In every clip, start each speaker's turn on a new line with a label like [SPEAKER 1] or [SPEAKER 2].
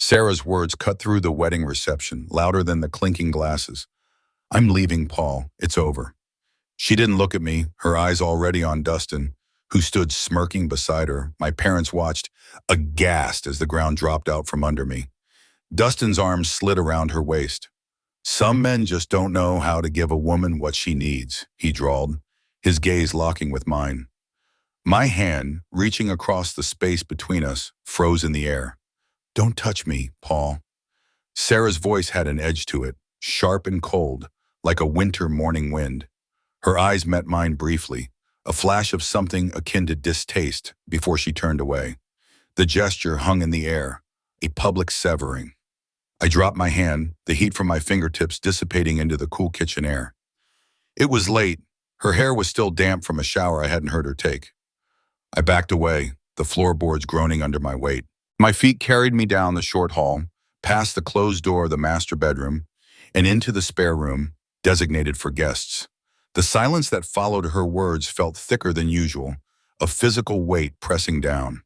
[SPEAKER 1] Sarah's words cut through the wedding reception, louder than the clinking glasses. "I'm leaving, Paul. It's over." She didn't look at me, her eyes already on Dustin, who stood smirking beside her. My parents watched, aghast as the ground dropped out from under me. Dustin's arms slid around her waist. "Some men just don't know how to give a woman what she needs," he drawled, his gaze locking with mine. My hand, reaching across the space between us, froze in the air. "Don't touch me, Paul." Sarah's voice had an edge to it, sharp and cold, like a winter morning wind. Her eyes met mine briefly, a flash of something akin to distaste before she turned away. The gesture hung in the air, a public severing. I dropped my hand, the heat from my fingertips dissipating into the cool kitchen air. It was late. Her hair was still damp from a shower I hadn't heard her take. I backed away, the floorboards groaning under my weight. My feet carried me down the short hall, past the closed door of the master bedroom, and into the spare room, designated for guests. The silence that followed her words felt thicker than usual, a physical weight pressing down.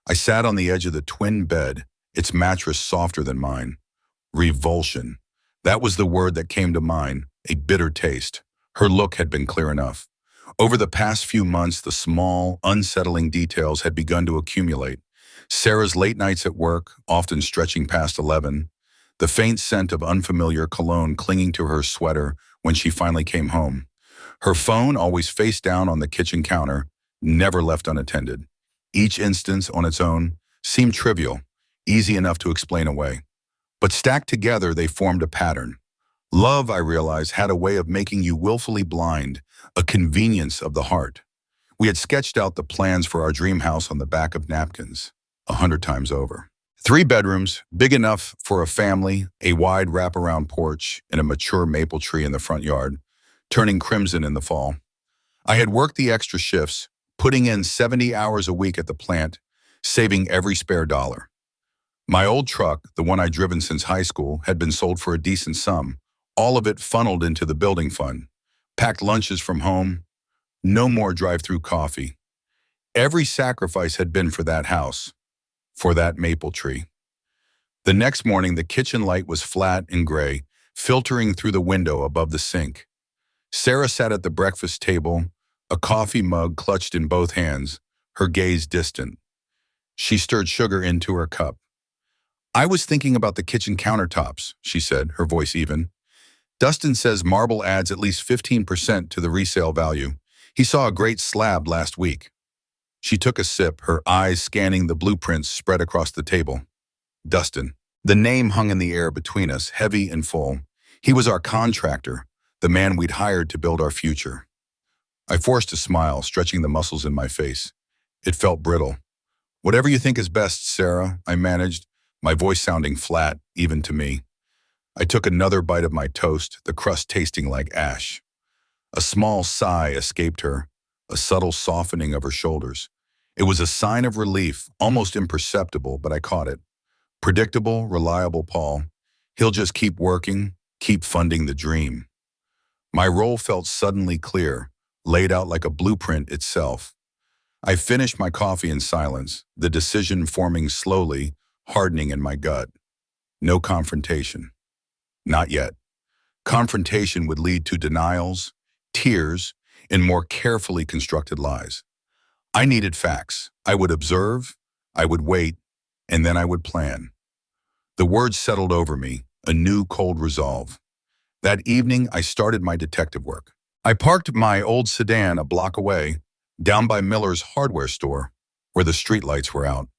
[SPEAKER 1] I sat on the edge of the twin bed, its mattress softer than mine. Revulsion. That was the word that came to mind, a bitter taste. Her look had been clear enough. Over the past few months, the small, unsettling details had begun to accumulate. Sarah's late nights at work, often stretching past 11, the faint scent of unfamiliar cologne clinging to her sweater when she finally came home. Her phone, always face down on the kitchen counter, never left unattended. Each instance on its own seemed trivial, easy enough to explain away. But stacked together, they formed a pattern. Love, I realized, had a way of making you willfully blind, a convenience of the heart. We had sketched out the plans for our dream house on the back of napkins, 100 times over. 3 bedrooms, big enough for a family, a wide wraparound porch, and a mature maple tree in the front yard, turning crimson in the fall. I had worked the extra shifts, putting in 70 hours a week at the plant, saving every spare dollar. My old truck, the one I'd driven since high school, had been sold for a decent sum, all of it funneled into the building fund. Packed lunches from home, no more drive-through coffee. Every sacrifice had been for that house, for that maple tree. The next morning, the kitchen light was flat and gray, filtering through the window above the sink. Sarah sat at the breakfast table, a coffee mug clutched in both hands, her gaze distant. She stirred sugar into her cup. "I was thinking about the kitchen countertops," she said, her voice even. "Dustin says marble adds at least 15% to the resale value. He saw a great slab last week." She took a sip, her eyes scanning the blueprints spread across the table. Dustin. The name hung in the air between us, heavy and full. He was our contractor, the man we'd hired to build our future. I forced a smile, stretching the muscles in my face. It felt brittle. "Whatever you think is best, Sarah," I managed, my voice sounding flat, even to me. I took another bite of my toast, the crust tasting like ash. A small sigh escaped her, a subtle softening of her shoulders. It was a sign of relief, almost imperceptible, but I caught it. Predictable, reliable Paul. He'll just keep working, keep funding the dream. My role felt suddenly clear, laid out like a blueprint itself. I finished my coffee in silence, the decision forming slowly, hardening in my gut. No confrontation. Not yet. Confrontation would lead to denials, tears, and more carefully constructed lies. I needed facts. I would observe, I would wait, and then I would plan. The words settled over me, a new cold resolve. That evening, I started my detective work. I parked my old sedan a block away, down by Miller's hardware store, where the streetlights were out.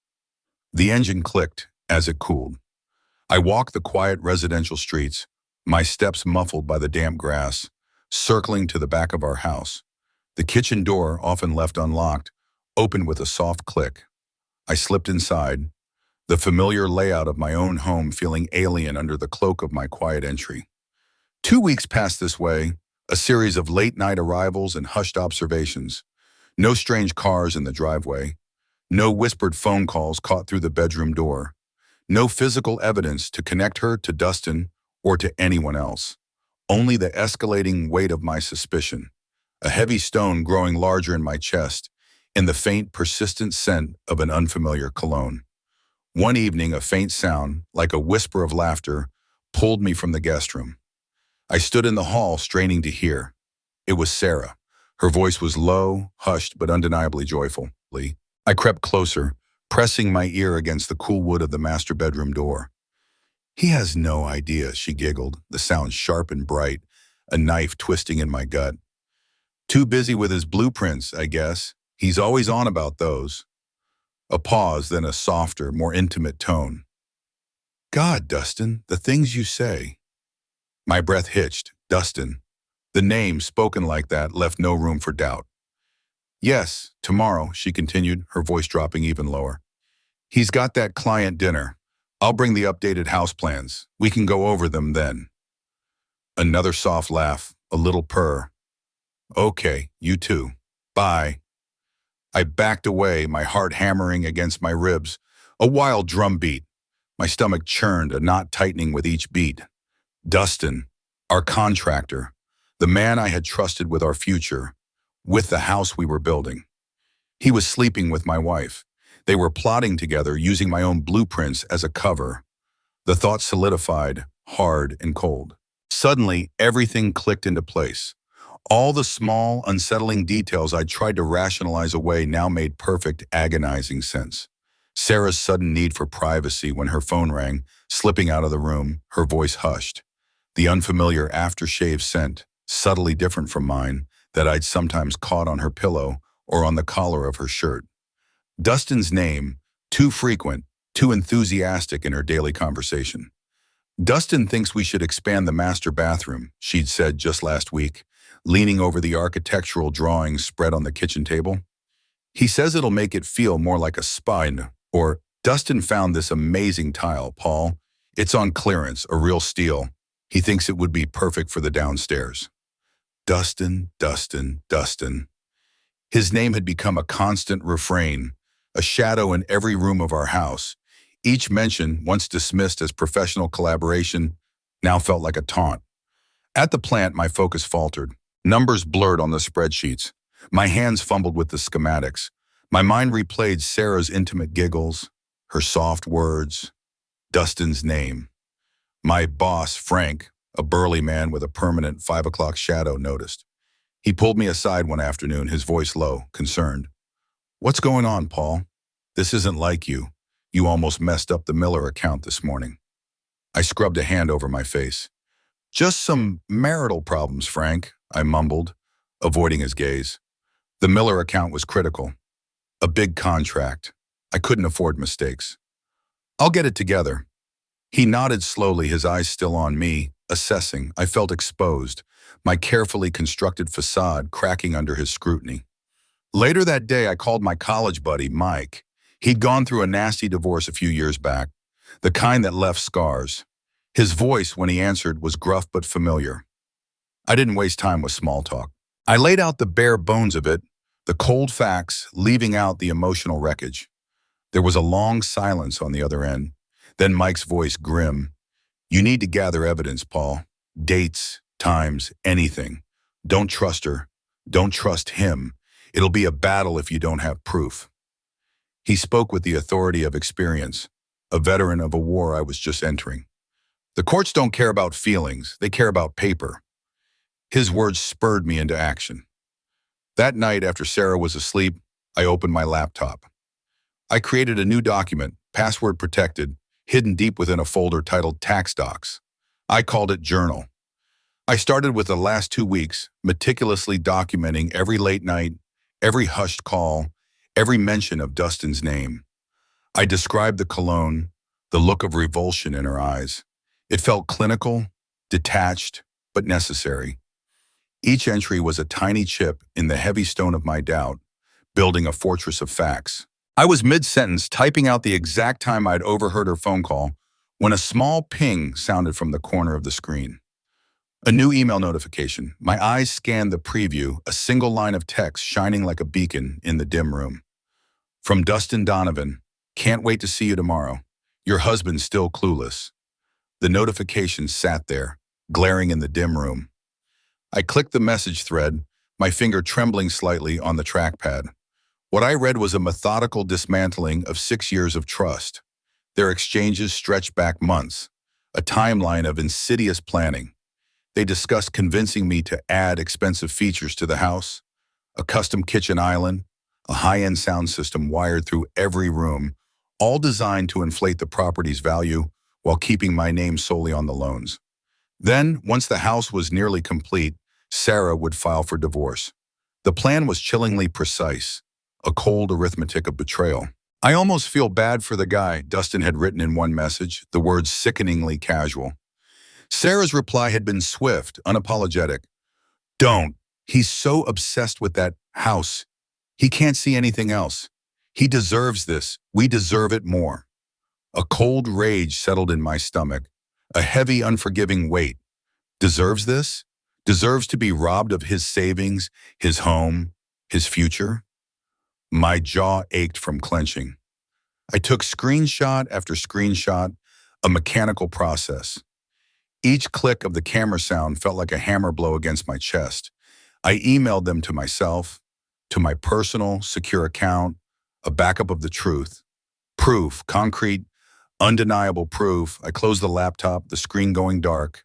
[SPEAKER 1] The engine clicked as it cooled. I walked the quiet residential streets, my steps muffled by the damp grass, circling to the back of our house. The kitchen door, often left unlocked, opened with a soft click. I slipped inside, the familiar layout of my own home feeling alien under the cloak of my quiet entry. 2 weeks passed this way, a series of late-night arrivals and hushed observations. No strange cars in the driveway. No whispered phone calls caught through the bedroom door. No physical evidence to connect her to Dustin or to anyone else. Only the escalating weight of my suspicion, a heavy stone growing larger in my chest, and the faint, persistent scent of an unfamiliar cologne. One evening, a faint sound, like a whisper of laughter, pulled me from the guest room. I stood in the hall, straining to hear. It was Sarah. Her voice was low, hushed, but undeniably joyful. I crept closer, pressing my ear against the cool wood of the master bedroom door. "He has no idea," she giggled, the sound sharp and bright, a knife twisting in my gut. "Too busy with his blueprints, I guess. He's always on about those." A pause, then a softer, more intimate tone. "God, Dustin, the things you say." My breath hitched. Dustin. The name, spoken like that, left no room for doubt. "Yes, tomorrow," she continued, her voice dropping even lower. "He's got that client dinner. I'll bring the updated house plans. We can go over them then." Another soft laugh, a little purr. "Okay, you too. Bye." I backed away, my heart hammering against my ribs, a wild drum beat. My stomach churned, a knot tightening with each beat. Dustin, our contractor, the man I had trusted with our future, with the house we were building. He was sleeping with my wife. They were plotting together, using my own blueprints as a cover. The thought solidified, hard and cold. Suddenly, everything clicked into place. All the small, unsettling details I'd tried to rationalize away now made perfect, agonizing sense. Sarah's sudden need for privacy when her phone rang, slipping out of the room, her voice hushed. The unfamiliar aftershave scent, subtly different from mine, that I'd sometimes caught on her pillow or on the collar of her shirt. Dustin's name, too frequent, too enthusiastic in her daily conversation. "Dustin thinks we should expand the master bathroom," she'd said just last week, leaning over the architectural drawings spread on the kitchen table. "He says it'll make it feel more like a spa," or "Dustin found this amazing tile, Paul. It's on clearance, a real steal. He thinks it would be perfect for the downstairs." Dustin, Dustin, Dustin. His name had become a constant refrain, a shadow in every room of our house. Each mention, once dismissed as professional collaboration, now felt like a taunt. At the plant, my focus faltered. Numbers blurred on the spreadsheets. My hands fumbled with the schematics. My mind replayed Sarah's intimate giggles, her soft words, Dustin's name. My boss, Frank, a burly man with a permanent 5 o'clock shadow, noticed. He pulled me aside one afternoon, his voice low, concerned. "What's going on, Paul? This isn't like you. You almost messed up the Miller account this morning." I scrubbed a hand over my face. "Just some marital problems, Frank," I mumbled, avoiding his gaze. The Miller account was critical. A big contract. I couldn't afford mistakes. "I'll get it together." He nodded slowly, his eyes still on me, assessing. I felt exposed, my carefully constructed facade cracking under his scrutiny. Later that day, I called my college buddy, Mike. He'd gone through a nasty divorce a few years back, the kind that left scars. His voice, when he answered, was gruff but familiar. I didn't waste time with small talk. I laid out the bare bones of it, the cold facts, leaving out the emotional wreckage. There was a long silence on the other end. Then Mike's voice, grim. "You need to gather evidence, Paul. Dates, times, anything. Don't trust her. Don't trust him. It'll be a battle if you don't have proof." He spoke with the authority of experience, a veteran of a war I was just entering. "The courts don't care about feelings, they care about paper." His words spurred me into action. That night, after Sarah was asleep, I opened my laptop. I created a new document, password protected, hidden deep within a folder titled Tax Docs. I called it Journal. I started with the last 2 weeks, meticulously documenting every late night, every hushed call, every mention of Dustin's name. I described the cologne, the look of revulsion in her eyes. It felt clinical, detached, but necessary. Each entry was a tiny chip in the heavy stone of my doubt, building a fortress of facts. I was mid-sentence typing out the exact time I'd overheard her phone call when a small ping sounded from the corner of the screen. A new email notification. My eyes scanned the preview, a single line of text shining like a beacon in the dim room. From Dustin Donovan, "Can't wait to see you tomorrow. Your husband's still clueless." The notification sat there, glaring in the dim room. I clicked the message thread, my finger trembling slightly on the trackpad. What I read was a methodical dismantling of 6 years of trust. Their exchanges stretched back months, a timeline of insidious planning. They discussed convincing me to add expensive features to the house, a custom kitchen island, a high-end sound system wired through every room, all designed to inflate the property's value while keeping my name solely on the loans. Then, once the house was nearly complete, Sarah would file for divorce. The plan was chillingly precise, a cold arithmetic of betrayal. I almost feel bad for the guy, Dustin had written in one message, the words sickeningly casual. Sarah's reply had been swift, unapologetic. Don't. He's so obsessed with that house. He can't see anything else. He deserves this. We deserve it more. A cold rage settled in my stomach, a heavy, unforgiving weight. Deserves this? Deserves to be robbed of his savings, his home, his future? My jaw ached from clenching. I took screenshot after screenshot, a mechanical process. Each click of the camera sound felt like a hammer blow against my chest. I emailed them to myself, to my personal, secure account, a backup of the truth. Proof, concrete, undeniable proof. I closed the laptop, the screen going dark,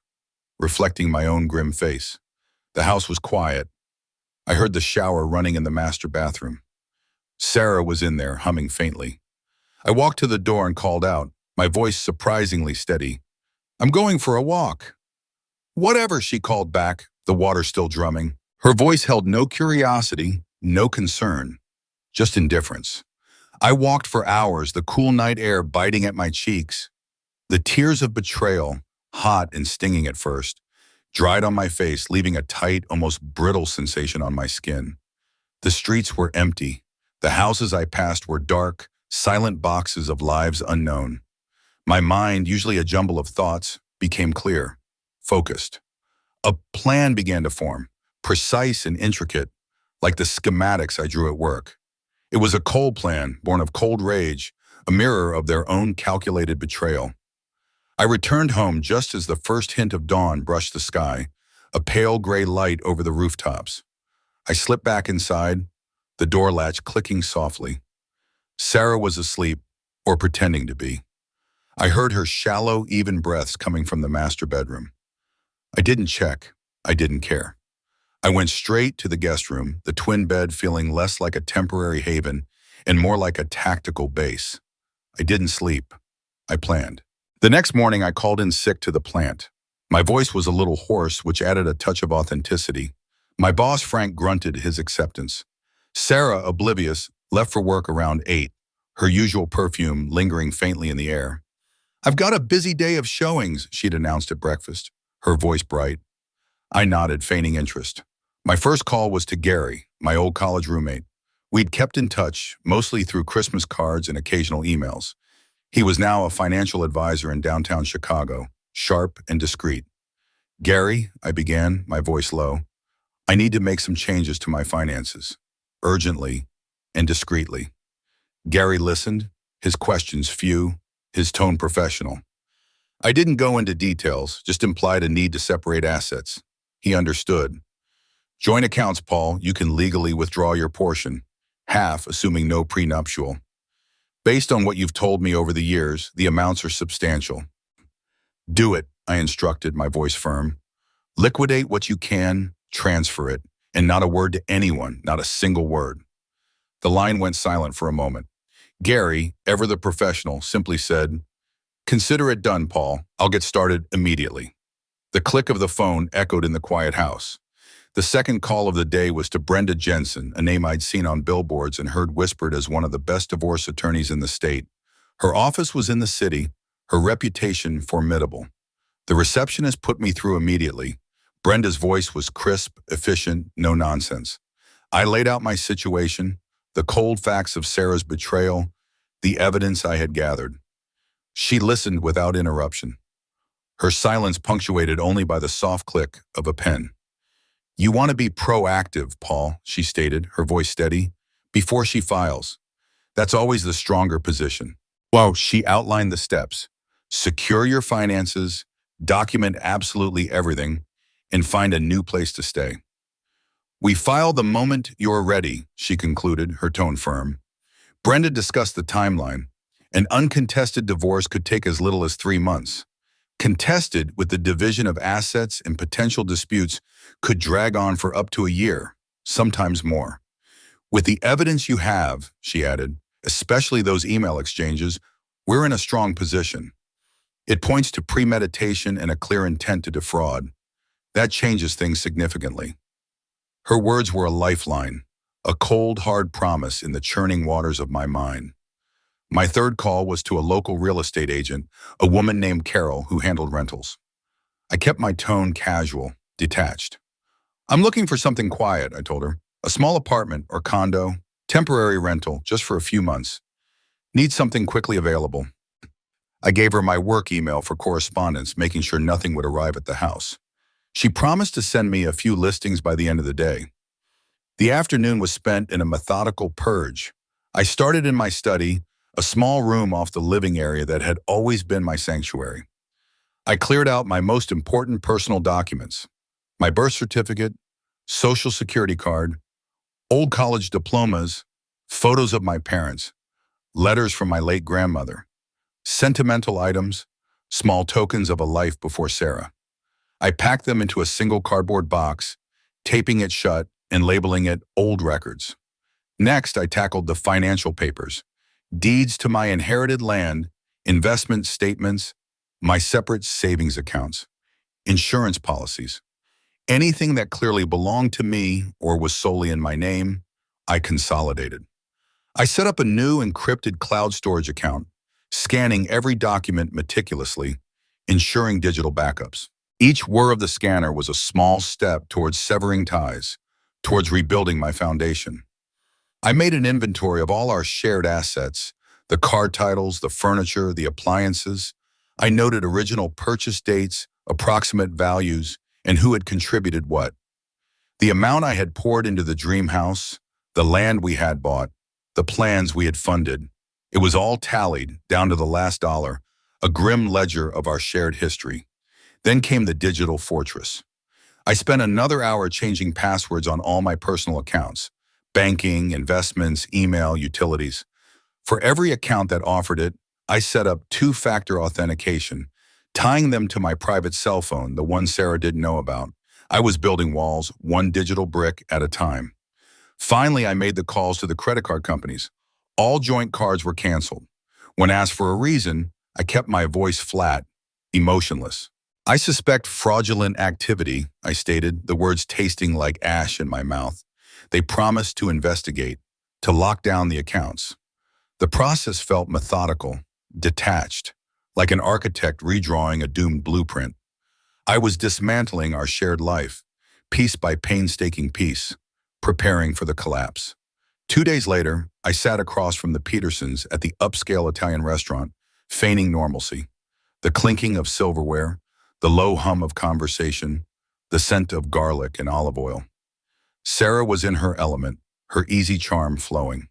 [SPEAKER 1] reflecting my own grim face. The house was quiet. I heard the shower running in the master bathroom. Sarah was in there, humming faintly. I walked to the door and called out, my voice surprisingly steady. I'm going for a walk. Whatever, she called back, the water still drumming. Her voice held no curiosity, no concern, just indifference. I walked for hours, the cool night air biting at my cheeks. The tears of betrayal, hot and stinging at first, dried on my face, leaving a tight, almost brittle sensation on my skin. The streets were empty. The houses I passed were dark, silent boxes of lives unknown. My mind, usually a jumble of thoughts, became clear, focused. A plan began to form, precise and intricate, like the schematics I drew at work. It was a cold plan, born of cold rage, a mirror of their own calculated betrayal. I returned home just as the first hint of dawn brushed the sky, a pale gray light over the rooftops. I slipped back inside, the door latch clicking softly. Sarah was asleep, or pretending to be. I heard her shallow, even breaths coming from the master bedroom. I didn't check. I didn't care. I went straight to the guest room, the twin bed feeling less like a temporary haven and more like a tactical base. I didn't sleep. I planned. The next morning, I called in sick to the plant. My voice was a little hoarse, which added a touch of authenticity. My boss, Frank, grunted his acceptance. Sarah, oblivious, left for work around 8, her usual perfume lingering faintly in the air. I've got a busy day of showings, she'd announced at breakfast, her voice bright. I nodded, feigning interest. My first call was to Gary, my old college roommate. We'd kept in touch, mostly through Christmas cards and occasional emails. He was now a financial advisor in downtown Chicago, sharp and discreet. Gary, I began, my voice low, I need to make some changes to my finances, urgently and discreetly. Gary listened, his questions few, his tone professional. I didn't go into details, just implied a need to separate assets. He understood. Joint accounts, Paul, you can legally withdraw your portion, half assuming no prenuptial. Based on what you've told me over the years, the amounts are substantial. Do it, I instructed, my voice firm. Liquidate what you can, transfer it, and not a word to anyone, not a single word. The line went silent for a moment. Gary, ever the professional, simply said, Consider it done, Paul. I'll get started immediately. The click of the phone echoed in the quiet house. The second call of the day was to Brenda Jensen, a name I'd seen on billboards and heard whispered as one of the best divorce attorneys in the state. Her office was in the city, her reputation formidable. The receptionist put me through immediately. Brenda's voice was crisp, efficient, no nonsense. I laid out my situation, the cold facts of Sarah's betrayal, the evidence I had gathered. She listened without interruption, her silence punctuated only by the soft click of a pen. You want to be proactive, Paul, she stated, her voice steady, before she files. That's always the stronger position. Well, she outlined the steps. Secure your finances, document absolutely everything, and find a new place to stay. We file the moment you're ready, she concluded, her tone firm. Brenda discussed the timeline, An uncontested divorce could take as little as 3 months. Contested, with the division of assets and potential disputes, could drag on for up to a year, sometimes more. With the evidence you have, she added, especially those email exchanges, we're in a strong position. It points to premeditation and a clear intent to defraud. That changes things significantly. Her words were a lifeline, a cold, hard promise in the churning waters of my mind. My third call was to a local real estate agent, a woman named Carol who handled rentals. I kept my tone casual, detached. I'm looking for something quiet, I told her. A small apartment or condo, temporary rental, just for a few months. Need something quickly available. I gave her my work email for correspondence, making sure nothing would arrive at the house. She promised to send me a few listings by the end of the day. The afternoon was spent in a methodical purge. I started in my study, a small room off the living area that had always been my sanctuary. I cleared out my most important personal documents, my birth certificate, social security card, old college diplomas, photos of my parents, letters from my late grandmother, sentimental items, small tokens of a life before Sarah. I packed them into a single cardboard box, taping it shut and labeling it Old Records. Next, I tackled the financial papers, deeds to my inherited land, investment statements, my separate savings accounts, insurance policies. Anything that clearly belonged to me or was solely in my name, I consolidated. I set up a new encrypted cloud storage account, scanning every document meticulously, ensuring digital backups. Each whir of the scanner was a small step towards severing ties, towards rebuilding my foundation. I made an inventory of all our shared assets, the car titles, the furniture, the appliances. I noted original purchase dates, approximate values, and who had contributed what. The amount I had poured into the dream house, the land we had bought, the plans we had funded. It was all tallied, down to the last dollar, a grim ledger of our shared history. Then came the digital fortress. I spent another hour changing passwords on all my personal accounts, banking, investments, email, utilities. For every account that offered it, I set up two-factor authentication, tying them to my private cell phone, the one Sarah didn't know about. I was building walls, one digital brick at a time. Finally, I made the calls to the credit card companies. All joint cards were canceled. When asked for a reason, I kept my voice flat, emotionless. I suspect fraudulent activity, I stated, the words tasting like ash in my mouth. They promised to investigate, to lock down the accounts. The process felt methodical, detached, like an architect redrawing a doomed blueprint. I was dismantling our shared life, piece by painstaking piece, preparing for the collapse. 2 days later, I sat across from the Petersons at the upscale Italian restaurant, feigning normalcy. The clinking of silverware, the low hum of conversation, the scent of garlic and olive oil. Sarah was in her element, her easy charm flowing.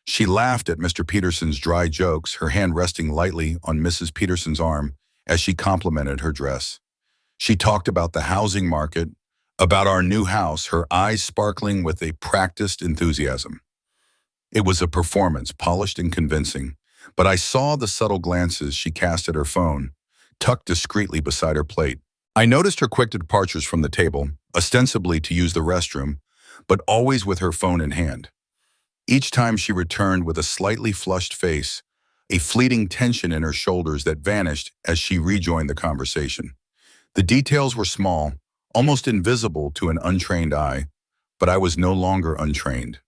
[SPEAKER 1] She laughed at Mr. Peterson's dry jokes, her hand resting lightly on Mrs. Peterson's arm as she complimented her dress. She talked about the housing market, about our new house, her eyes sparkling with a practiced enthusiasm. It was a performance, polished and convincing, but I saw the subtle glances she cast at her phone, tucked discreetly beside her plate. I noticed her quick departures from the table, ostensibly to use the restroom, but always with her phone in hand. Each time she returned with a slightly flushed face, a fleeting tension in her shoulders that vanished as she rejoined the conversation. The details were small, almost invisible to an untrained eye, but I was no longer untrained.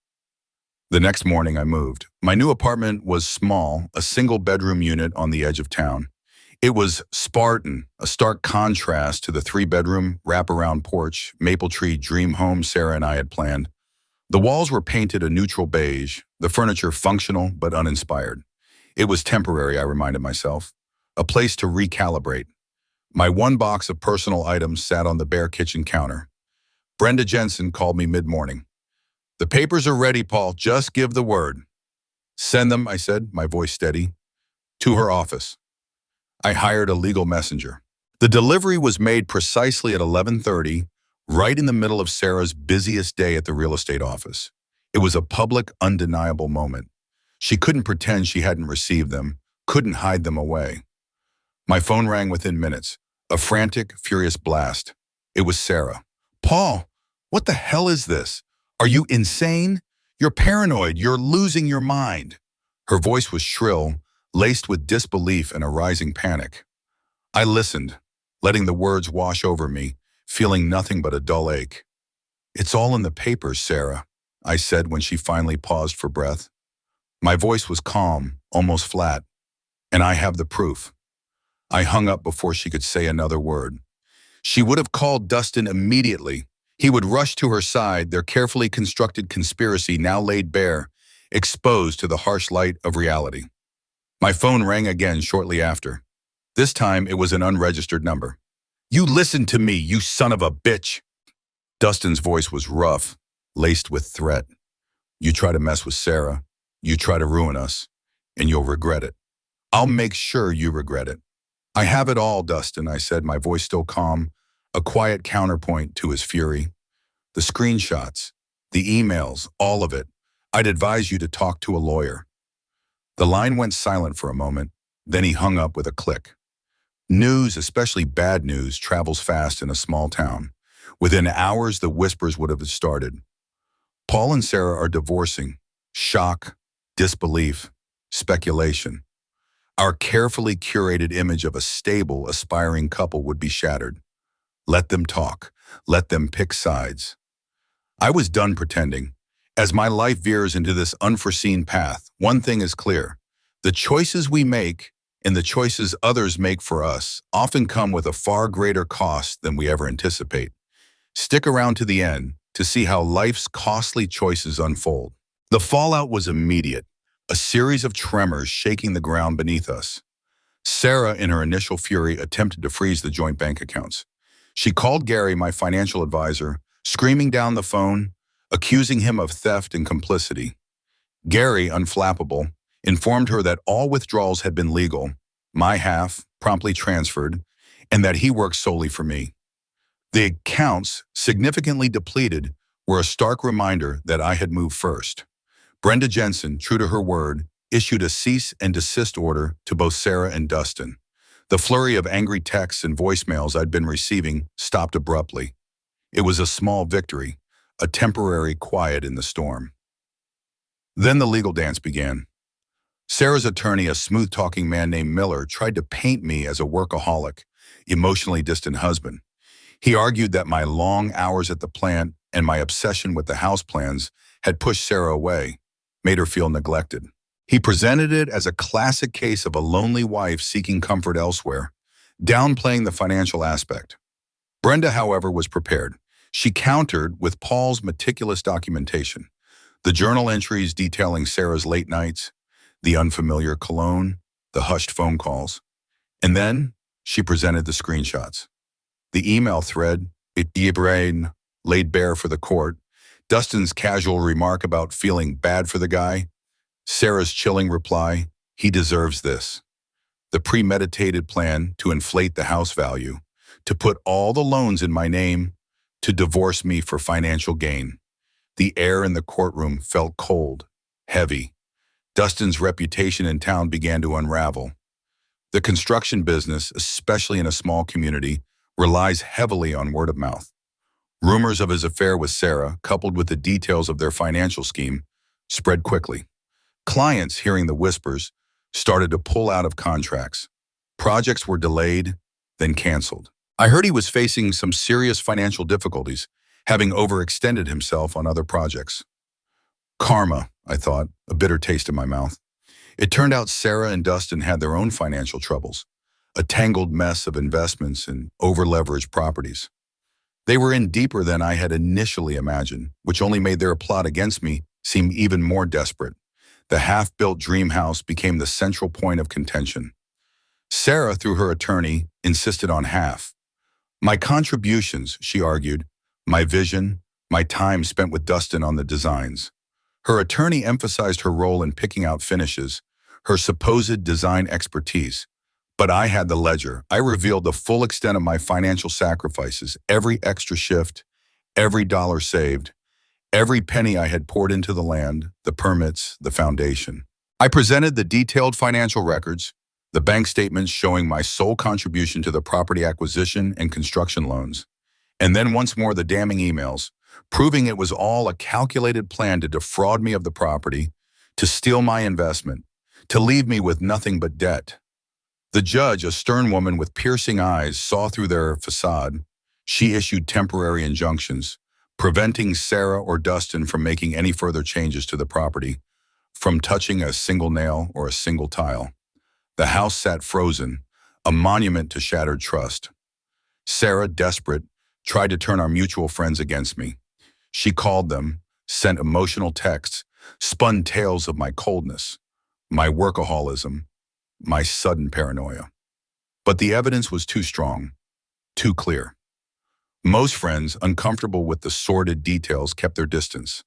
[SPEAKER 1] The next morning I moved. My new apartment was small, a single-bedroom unit on the edge of town. It was Spartan, a stark contrast to the 3-bedroom, wraparound porch, maple tree dream home Sarah and I had planned. The walls were painted a neutral beige, the furniture functional but uninspired. It was temporary, I reminded myself, a place to recalibrate. My one box of personal items sat on the bare kitchen counter. Brenda Jensen called me mid-morning. "The papers are ready, Paul. Just give the word." "Send them," I said, my voice steady, "to her office." I hired a legal messenger. The delivery was made precisely at 11:30, right in the middle of Sarah's busiest day at the real estate office. It was a public, undeniable moment. She couldn't pretend she hadn't received them. couldn't hide them away. My phone rang within minutes, a frantic, furious blast. It was Sarah. Paul, what the hell is this? Are you insane? You're paranoid. You're losing your mind. Her voice was shrill, laced with disbelief and a rising panic. I listened, letting the words wash over me, feeling nothing but a dull ache. It's all in the papers, Sarah, I said when she finally paused for breath. My voice was calm, almost flat, and I have the proof. I hung up before she could say another word. She would have called Dustin immediately. He would rush to her side, their carefully constructed conspiracy now laid bare, exposed to the harsh light of reality. My phone rang again shortly after. This time it was an unregistered number. You listen to me, you son of a bitch! Dustin's voice was rough, laced with threat. You try to mess with Sarah, you try to ruin us, and you'll regret it. I'll make sure you regret it. I have it all, Dustin, I said, my voice still calm, a quiet counterpoint to his fury. The screenshots, the emails, all of it. I'd advise you to talk to a lawyer. The line went silent for a moment, then he hung up with a click. News, especially bad news, travels fast in a small town. Within hours, the whispers would have started. Paul and Sarah are divorcing. Shock, disbelief, speculation. Our carefully curated image of a stable, aspiring couple would be shattered. Let them talk. Let them pick sides. I was done pretending. As my life veers into this unforeseen path, one thing is clear. The choices we make and the choices others make for us often come with a far greater cost than we ever anticipate. Stick around to the end to see how life's costly choices unfold. The fallout was immediate, a series of tremors shaking the ground beneath us. Sarah, in her initial fury, attempted to freeze the joint bank accounts. She called Gary, my financial advisor, screaming down the phone, accusing him of theft and complicity. Gary, unflappable, informed her that all withdrawals had been legal, my half promptly transferred, and that he worked solely for me. The accounts, significantly depleted, were a stark reminder that I had moved first. Brenda Jensen, true to her word, issued a cease and desist order to both Sarah and Dustin. The flurry of angry texts and voicemails I'd been receiving stopped abruptly. It was a small victory, a temporary quiet in the storm. Then the legal dance began. Sarah's attorney, a smooth-talking man named Miller, tried to paint me as a workaholic, emotionally distant husband. He argued that my long hours at the plant and my obsession with the house plans had pushed Sarah away, made her feel neglected. He presented it as a classic case of a lonely wife seeking comfort elsewhere, downplaying the financial aspect. Brenda, however, was prepared. She countered with Paul's meticulous documentation, the journal entries detailing Sarah's late nights, the unfamiliar cologne, the hushed phone calls. And then she presented the screenshots. The email thread, laid bare for the court, Dustin's casual remark about feeling bad for the guy, Sarah's chilling reply, he deserves this. The premeditated plan to inflate the house value, to put all the loans in my name, to divorce me for financial gain. The air in the courtroom felt cold, heavy. Dustin's reputation in town began to unravel. The construction business, especially in a small community, relies heavily on word of mouth. Rumors of his affair with Sarah, coupled with the details of their financial scheme, spread quickly. Clients, hearing the whispers, started to pull out of contracts. Projects were delayed, then canceled. I heard he was facing some serious financial difficulties, having overextended himself on other projects. Karma, I thought, a bitter taste in my mouth. It turned out Sarah and Dustin had their own financial troubles, a tangled mess of investments and over-leveraged properties. They were in deeper than I had initially imagined, which only made their plot against me seem even more desperate. The half-built dream house became the central point of contention. Sarah, through her attorney, insisted on half. My contributions, she argued, my vision, my time spent with Dustin on the designs. Her attorney emphasized her role in picking out finishes, her supposed design expertise. But I had the ledger. I revealed the full extent of my financial sacrifices, every extra shift, every dollar saved, every penny I had poured into the land, the permits, the foundation. I presented the detailed financial records, the bank statements showing my sole contribution to the property acquisition and construction loans, and then once more the damning emails, proving it was all a calculated plan to defraud me of the property, to steal my investment, to leave me with nothing but debt. The judge, a stern woman with piercing eyes, saw through their facade. She issued temporary injunctions, preventing Sarah or Dustin from making any further changes to the property, from touching a single nail or a single tile. The house sat frozen, a monument to shattered trust. Sarah, desperate, tried to turn our mutual friends against me. She called them, sent emotional texts, spun tales of my coldness, my workaholism, my sudden paranoia. But the evidence was too strong, too clear. Most friends, uncomfortable with the sordid details, kept their distance.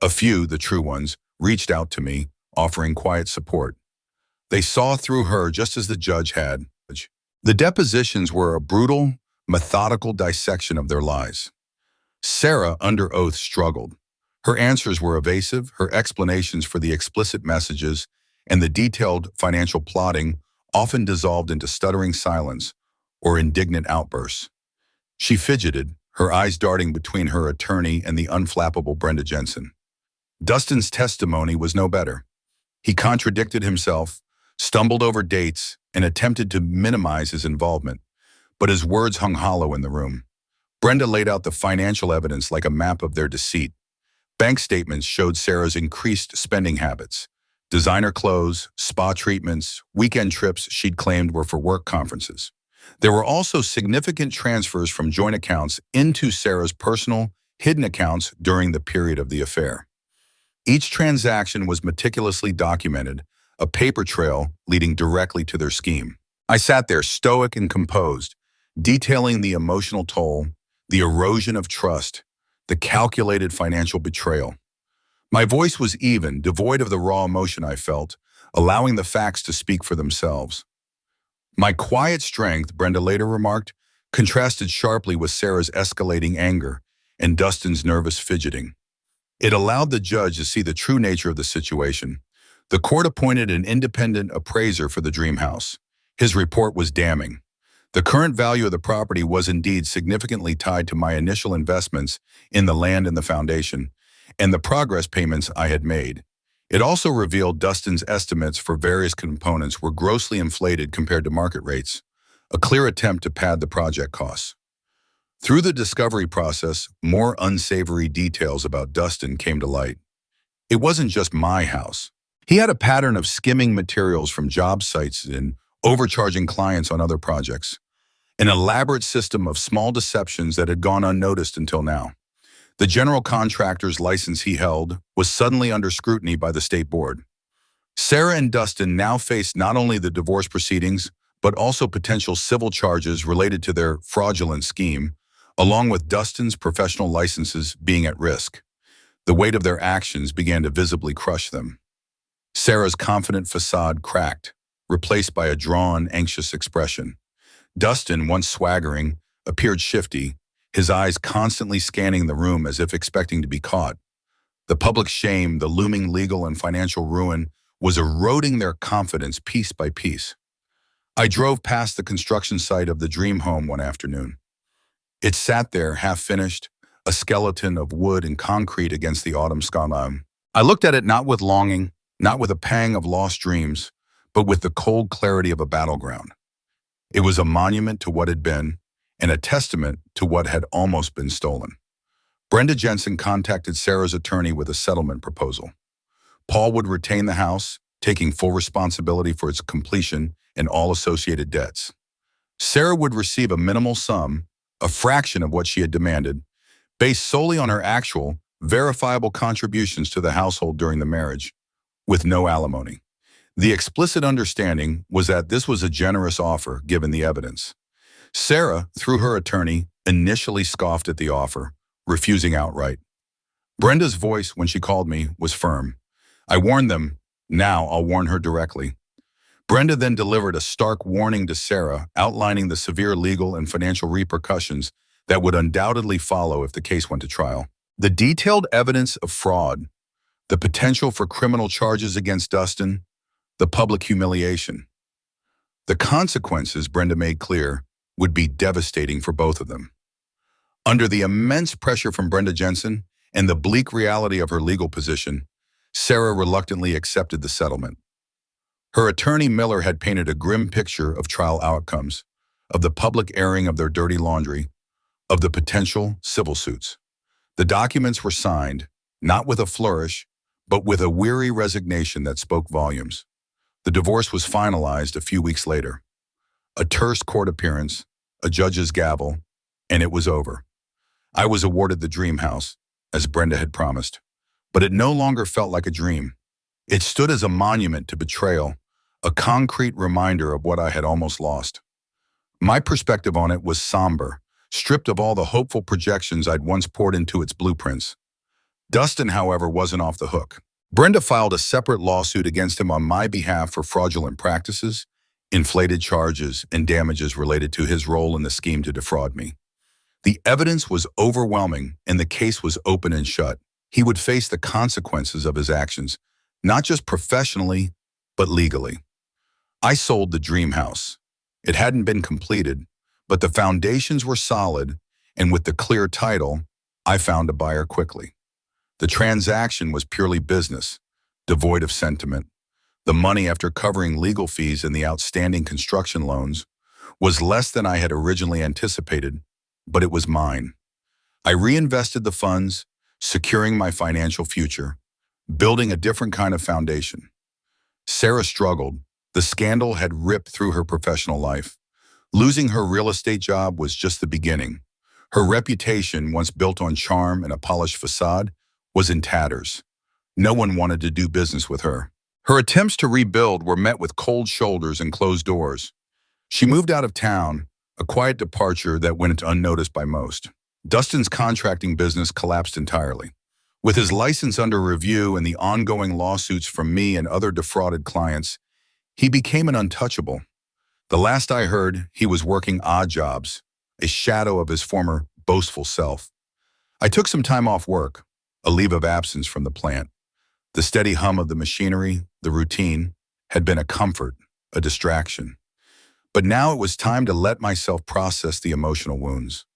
[SPEAKER 1] A few, the true ones, reached out to me, offering quiet support. They saw through her just as the judge had. The depositions were a brutal, methodical dissection of their lies. Sarah, under oath, struggled. Her answers were evasive, her explanations for the explicit messages and the detailed financial plotting often dissolved into stuttering silence or indignant outbursts. She fidgeted, her eyes darting between her attorney and the unflappable Brenda Jensen. Dustin's testimony was no better. He contradicted himself, stumbled over dates, and attempted to minimize his involvement, but his words hung hollow in the room. Brenda laid out the financial evidence like a map of their deceit. Bank statements showed Sarah's increased spending habits. Designer clothes, spa treatments, weekend trips she'd claimed were for work conferences. There were also significant transfers from joint accounts into Sarah's personal, hidden accounts during the period of the affair. Each transaction was meticulously documented, a paper trail leading directly to their scheme. I sat there stoic and composed, detailing the emotional toll, the erosion of trust, the calculated financial betrayal. My voice was even, devoid of the raw emotion I felt, allowing the facts to speak for themselves. My quiet strength, Brenda later remarked, contrasted sharply with Sarah's escalating anger and Dustin's nervous fidgeting. It allowed the judge to see the true nature of the situation. The court appointed an independent appraiser for the dream house. His report was damning. The current value of the property was indeed significantly tied to my initial investments in the land and the foundation, and the progress payments I had made. It also revealed Dustin's estimates for various components were grossly inflated compared to market rates, a clear attempt to pad the project costs. Through the discovery process, more unsavory details about Dustin came to light. It wasn't just my house. He had a pattern of skimming materials from job sites and overcharging clients on other projects, an elaborate system of small deceptions that had gone unnoticed until now. The general contractor's license he held was suddenly under scrutiny by the state board. Sarah and Dustin now faced not only the divorce proceedings, but also potential civil charges related to their fraudulent scheme, along with Dustin's professional licenses being at risk. The weight of their actions began to visibly crush them. Sarah's confident facade cracked, replaced by a drawn, anxious expression. Dustin, once swaggering, appeared shifty, his eyes constantly scanning the room as if expecting to be caught. The public shame, the looming legal and financial ruin, was eroding their confidence piece by piece. I drove past the construction site of the dream home one afternoon. It sat there, half-finished, a skeleton of wood and concrete against the autumn skyline. I looked at it not with longing, not with a pang of lost dreams, but with the cold clarity of a battleground. It was a monument to what had been, and a testament to what had almost been stolen. Brenda Jensen contacted Sarah's attorney with a settlement proposal. Paul would retain the house, taking full responsibility for its completion and all associated debts. Sarah would receive a minimal sum, a fraction of what she had demanded, based solely on her actual, verifiable contributions to the household during the marriage, with no alimony. The explicit understanding was that this was a generous offer given the evidence. Sarah, through her attorney, initially scoffed at the offer, refusing outright. Brenda's voice, when she called me, was firm. I warned them, now I'll warn her directly. Brenda then delivered a stark warning to Sarah, outlining the severe legal and financial repercussions that would undoubtedly follow if the case went to trial. The detailed evidence of fraud, the potential for criminal charges against Dustin, the public humiliation. The consequences, Brenda made clear, would be devastating for both of them. Under the immense pressure from Brenda Jensen and the bleak reality of her legal position, Sarah reluctantly accepted the settlement. Her attorney Miller had painted a grim picture of trial outcomes, of the public airing of their dirty laundry, of the potential civil suits. The documents were signed, not with a flourish, but with a weary resignation that spoke volumes. The divorce was finalized a few weeks later. A terse court appearance, a judge's gavel, and it was over. I was awarded the dream house, as Brenda had promised, but it no longer felt like a dream. It stood as a monument to betrayal, a concrete reminder of what I had almost lost. My perspective on it was somber, stripped of all the hopeful projections I'd once poured into its blueprints. Dustin, however, wasn't off the hook. Brenda filed a separate lawsuit against him on my behalf for fraudulent practices, inflated charges, and damages related to his role in the scheme to defraud me. The evidence was overwhelming, and the case was open and shut. He would face the consequences of his actions, not just professionally, but legally. I sold the dream house. It hadn't been completed, but the foundations were solid, and with the clear title, I found a buyer quickly. The transaction was purely business, devoid of sentiment. The money, after covering legal fees and the outstanding construction loans, was less than I had originally anticipated, but it was mine. I reinvested the funds, securing my financial future, building a different kind of foundation. Sarah struggled. The scandal had ripped through her professional life. Losing her real estate job was just the beginning. Her reputation, once built on charm and a polished facade, was in tatters. No one wanted to do business with her. Her attempts to rebuild were met with cold shoulders and closed doors. She moved out of town, a quiet departure that went unnoticed by most. Dustin's contracting business collapsed entirely. With his license under review and the ongoing lawsuits from me and other defrauded clients, he became an untouchable. The last I heard, he was working odd jobs, a shadow of his former boastful self. I took some time off work, a leave of absence from the plant. The steady hum of the machinery, the routine, had been a comfort, a distraction. But now it was time to let myself process the emotional wounds.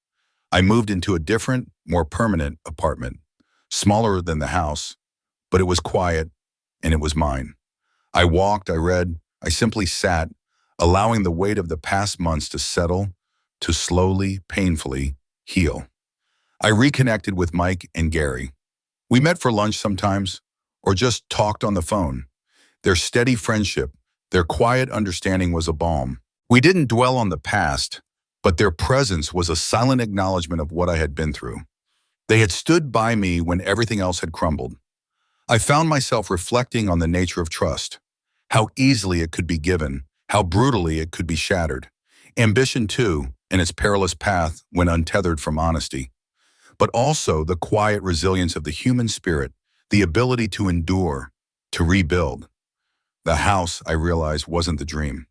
[SPEAKER 1] I moved into a different, more permanent apartment, smaller than the house, but it was quiet, and it was mine. I walked, I read, I simply sat, allowing the weight of the past months to settle, to slowly, painfully heal. I reconnected with Mike and Gary. We met for lunch sometimes, or just talked on the phone. Their steady friendship, their quiet understanding was a balm. We didn't dwell on the past, but their presence was a silent acknowledgement of what I had been through. They had stood by me when everything else had crumbled. I found myself reflecting on the nature of trust, how easily it could be given, how brutally it could be shattered. Ambition, too, in its perilous path when untethered from honesty. But also the quiet resilience of the human spirit, the ability to endure, to rebuild. The house, I realized, wasn't the dream.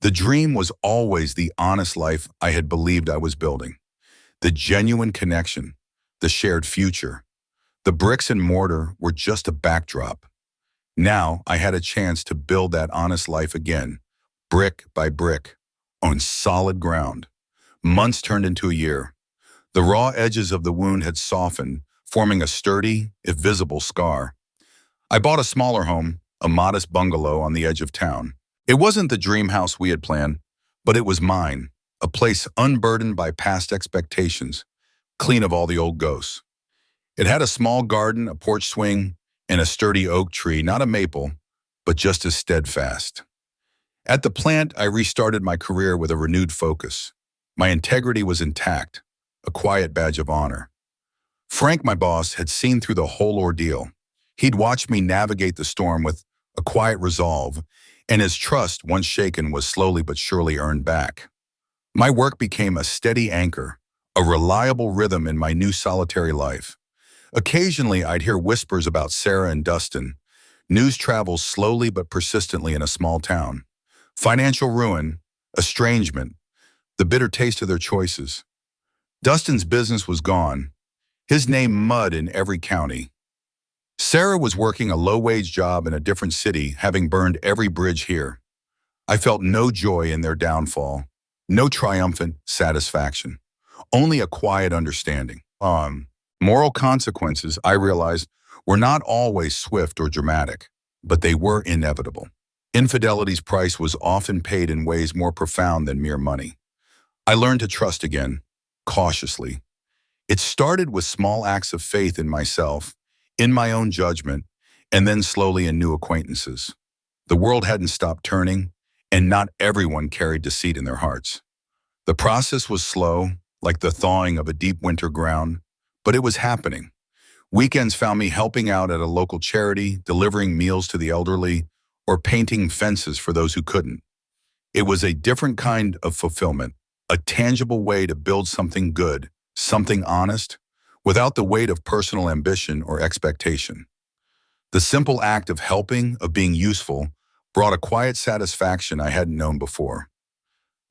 [SPEAKER 1] The dream was always the honest life I had believed I was building. The genuine connection, the shared future. The bricks and mortar were just a backdrop. Now I had a chance to build that honest life again, brick by brick, on solid ground. Months turned into a year. The raw edges of the wound had softened, forming a sturdy, if visible, scar. I bought a smaller home, a modest bungalow on the edge of town. It wasn't the dream house we had planned, but it was mine, a place unburdened by past expectations, clean of all the old ghosts. It had a small garden, a porch swing, and a sturdy oak tree, not a maple, but just as steadfast. At the plant, I restarted my career with a renewed focus. My integrity was intact, a quiet badge of honor. Frank, my boss, had seen through the whole ordeal. He'd watched me navigate the storm with a quiet resolve, and his trust, once shaken, was slowly but surely earned back. My work became a steady anchor, a reliable rhythm in my new solitary life. Occasionally, I'd hear whispers about Sarah and Dustin. News travels slowly but persistently in a small town. Financial ruin, estrangement, the bitter taste of their choices. Dustin's business was gone, his name mud in every county. Sarah was working a low-wage job in a different city, having burned every bridge here. I felt no joy in their downfall, no triumphant satisfaction, only a quiet understanding. Moral consequences, I realized, were not always swift or dramatic, but they were inevitable. Infidelity's price was often paid in ways more profound than mere money. I learned to trust again, cautiously. It started with small acts of faith in myself, in my own judgment, and then slowly in new acquaintances. The world hadn't stopped turning, and not everyone carried deceit in their hearts. The process was slow, like the thawing of a deep winter ground, but it was happening. Weekends found me helping out at a local charity, delivering meals to the elderly, or painting fences for those who couldn't. It was a different kind of fulfillment, a tangible way to build something good, something honest, without the weight of personal ambition or expectation. The simple act of helping, of being useful, brought a quiet satisfaction I hadn't known before.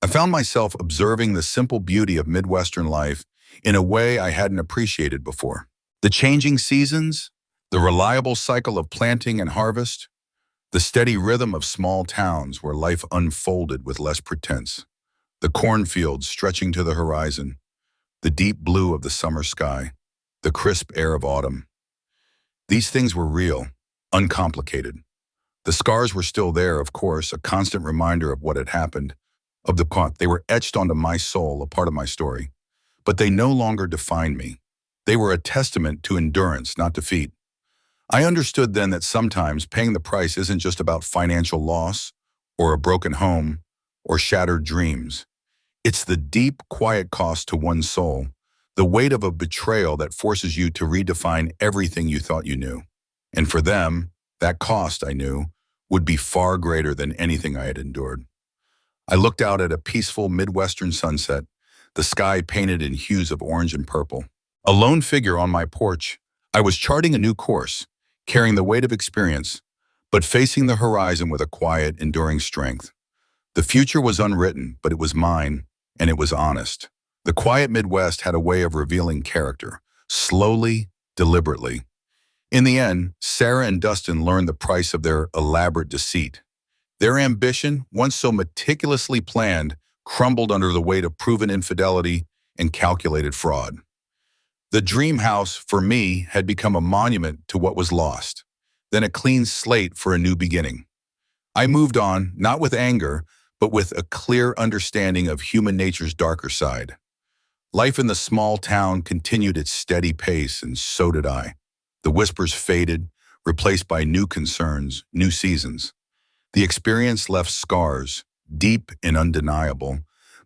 [SPEAKER 1] I found myself observing the simple beauty of Midwestern life in a way I hadn't appreciated before. The changing seasons, the reliable cycle of planting and harvest, the steady rhythm of small towns where life unfolded with less pretense, the cornfields stretching to the horizon, the deep blue of the summer sky, the crisp air of autumn. These things were real, uncomplicated. The scars were still there, of course, a constant reminder of what had happened, of the part. They were etched onto my soul, a part of my story. But they no longer defined me. They were a testament to endurance, not defeat. I understood then that sometimes paying the price isn't just about financial loss, or a broken home, or shattered dreams. It's the deep, quiet cost to one's soul, the weight of a betrayal that forces you to redefine everything you thought you knew. And for them, that cost, I knew, would be far greater than anything I had endured. I looked out at a peaceful Midwestern sunset, the sky painted in hues of orange and purple. A lone figure on my porch, I was charting a new course, carrying the weight of experience, but facing the horizon with a quiet, enduring strength. The future was unwritten, but it was mine, and it was honest. The quiet Midwest had a way of revealing character, slowly, deliberately. In the end, Sarah and Dustin learned the price of their elaborate deceit. Their ambition, once so meticulously planned, crumbled under the weight of proven infidelity and calculated fraud. The dream house, for me, had become a monument to what was lost, then a clean slate for a new beginning. I moved on, not with anger, but with a clear understanding of human nature's darker side. Life in the small town continued its steady pace, and so did I. The whispers faded, replaced by new concerns, new seasons. The experience left scars, deep and undeniable,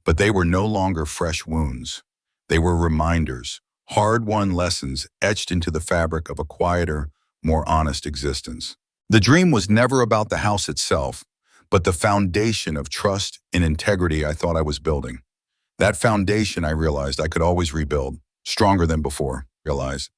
[SPEAKER 1] but they were no longer fresh wounds. They were reminders, hard-won lessons etched into the fabric of a quieter, more honest existence. The dream was never about the house itself, but the foundation of trust and integrity I thought I was building. That foundation, I realized, I could always rebuild, stronger than before, realized.